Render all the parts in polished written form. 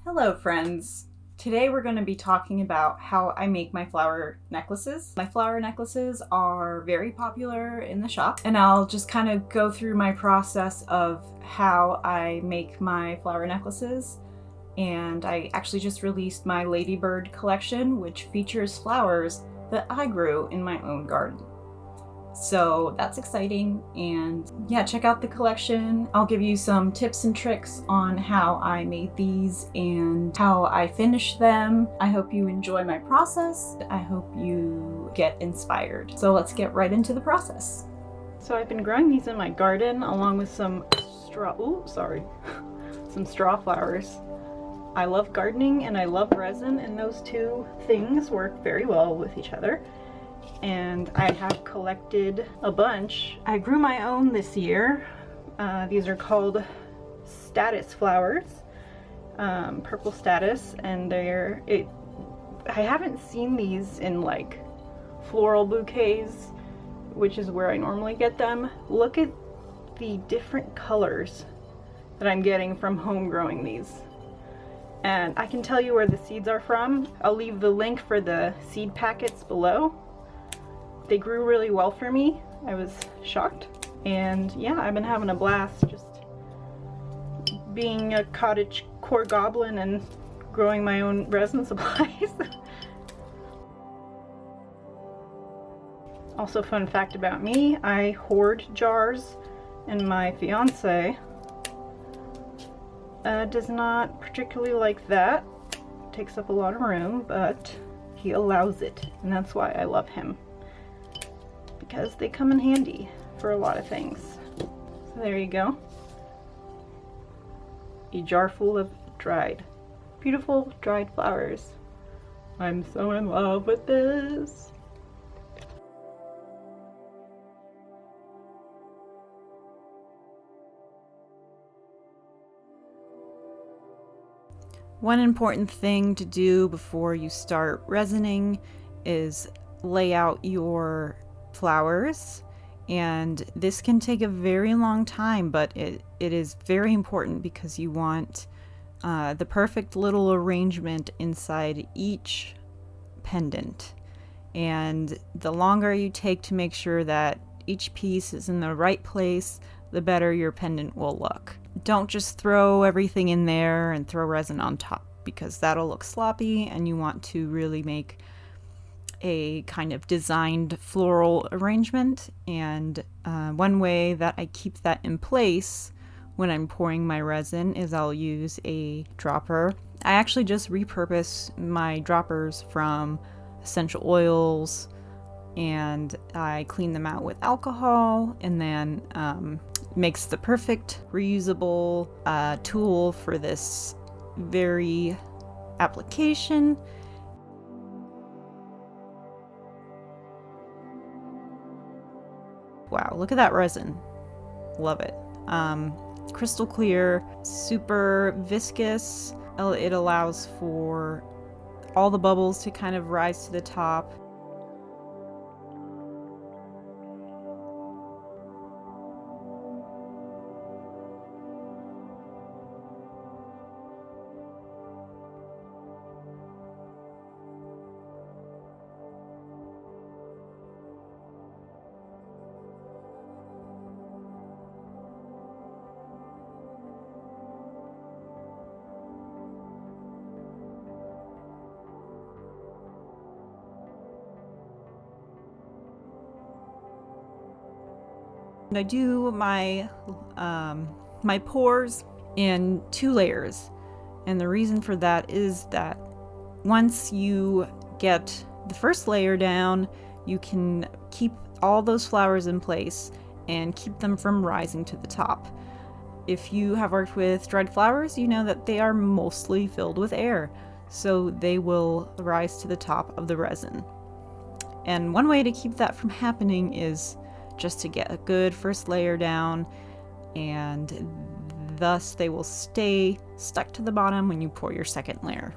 Hello friends! Today we're going to be talking about how I make my flower necklaces. My flower necklaces are very popular in the shop, and I'll just kind of go through my process of how I make my flower necklaces. And I actually just released my Ladybird collection, which features flowers that I grew in my own garden. So that's exciting, and yeah, check out the collection. I'll give you some tips and tricks on how I made these and how I finished them. I hope you enjoy my process. I hope you get inspired. So let's get right into the process. So I've been growing these in my garden along with some some straw flowers. I love gardening and I love resin, and those two things work very well with each other. And I have collected a bunch. I grew my own this year. These are called status flowers, purple status, and I haven't seen these in like floral bouquets, which is where I normally get them. Look at the different colors that I'm getting from home growing these. And I can tell you where the seeds are from. I'll leave the link for the seed packets below. They grew really well for me. I was shocked. And yeah, I've been having a blast just being a cottage core goblin and growing my own resin supplies. Also, fun fact about me, I hoard jars, and my fiance does not particularly like that. It takes up a lot of room, but he allows it, and that's why I love him, because they come in handy for a lot of things. So there you go. A jar full of beautiful dried flowers. I'm so in love with this. One important thing to do before you start resining is lay out your flowers, and this can take a very long time, but it is very important because you want the perfect little arrangement inside each pendant. And the longer you take to make sure that each piece is in the right place, the better your pendant will look. Don't just throw everything in there and throw resin on top, because that'll look sloppy, and you want to really make a kind of designed floral arrangement. And one way that I keep that in place when I'm pouring my resin is I'll use a dropper. I actually just repurpose my droppers from essential oils, and I clean them out with alcohol, and then makes the perfect reusable tool for this very application. Wow, look at that resin. Love it. Crystal clear, super viscous. It allows for all the bubbles to kind of rise to the top. And I do my my pours in 2 layers, and the reason for that is that once you get the first layer down, you can keep all those flowers in place and keep them from rising to the top. If you have worked with dried flowers, you know that they are mostly filled with air, so they will rise to the top of the resin. And one way to keep that from happening is just to get a good first layer down, and thus they will stay stuck to the bottom when you pour your second layer.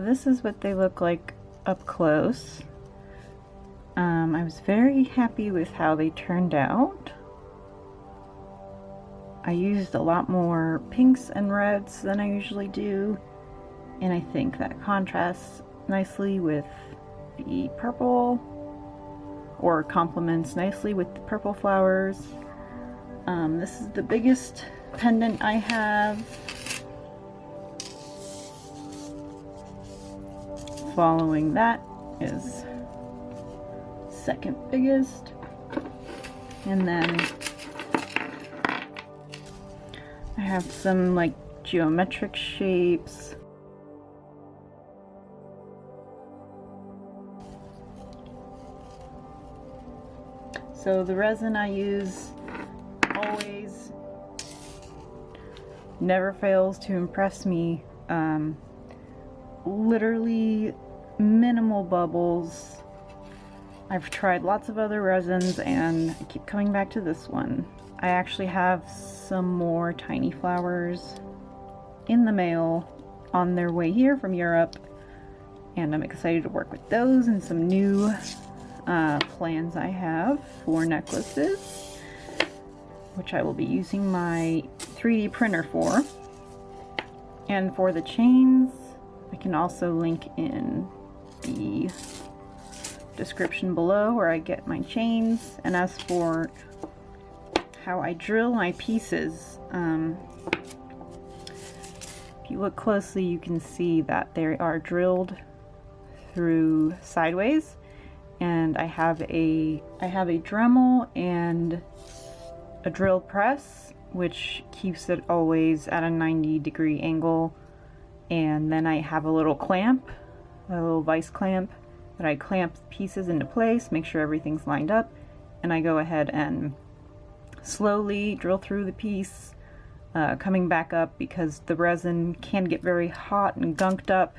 this is what they look like up close. I was very happy with how they turned out. I used a lot more pinks and reds than I usually do, and I think that contrasts nicely with the purple, or complements nicely with the purple flowers. This is the biggest pendant I have. Following that is second biggest, and then I have some like geometric shapes. So the resin I use always never fails to impress me. Literally minimal bubbles. I've tried lots of other resins and I keep coming back to this one. I actually have some more tiny flowers in the mail on their way here from Europe, and I'm excited to work with those and some new plans I have for necklaces, which I will be using my 3D printer for. And for the chains, I can also link in the description below where I get my chains. And as for how I drill my pieces, if you look closely you can see that they are drilled through sideways, and I have a Dremel and a drill press which keeps it always at a 90-degree angle, and then I have a little clamp, a little vice clamp that I clamp the pieces into place, make sure everything's lined up, and I go ahead and slowly drill through the piece, coming back up because the resin can get very hot and gunked up,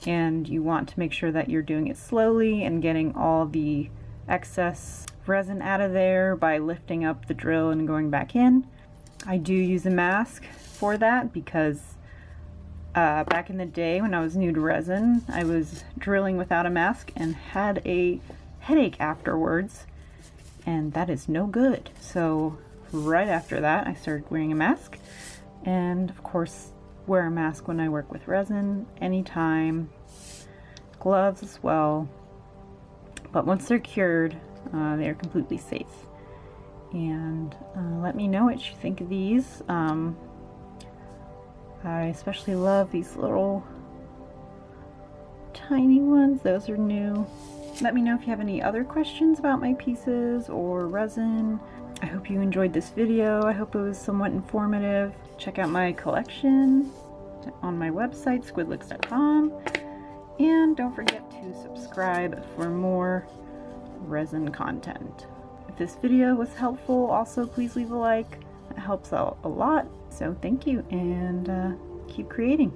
and you want to make sure that you're doing it slowly and getting all the excess resin out of there by lifting up the drill and going back in. I do use a mask for that because back in the day when I was new to resin, I was drilling without a mask and had a headache afterwards, and that is no good. So right after that I started wearing a mask, and of course wear a mask when I work with resin anytime, gloves as well, but once they're cured they are completely safe. And let me know what you think of these. I especially love these little tiny ones. Those are new. Let me know if you have any other questions about my pieces or resin. I hope you enjoyed this video. I hope it was somewhat informative. Check out my collection on my website, squidlooks.com. And don't forget to subscribe for more resin content. If this video was helpful, also please leave a like. It helps out a lot. So thank you, and keep creating.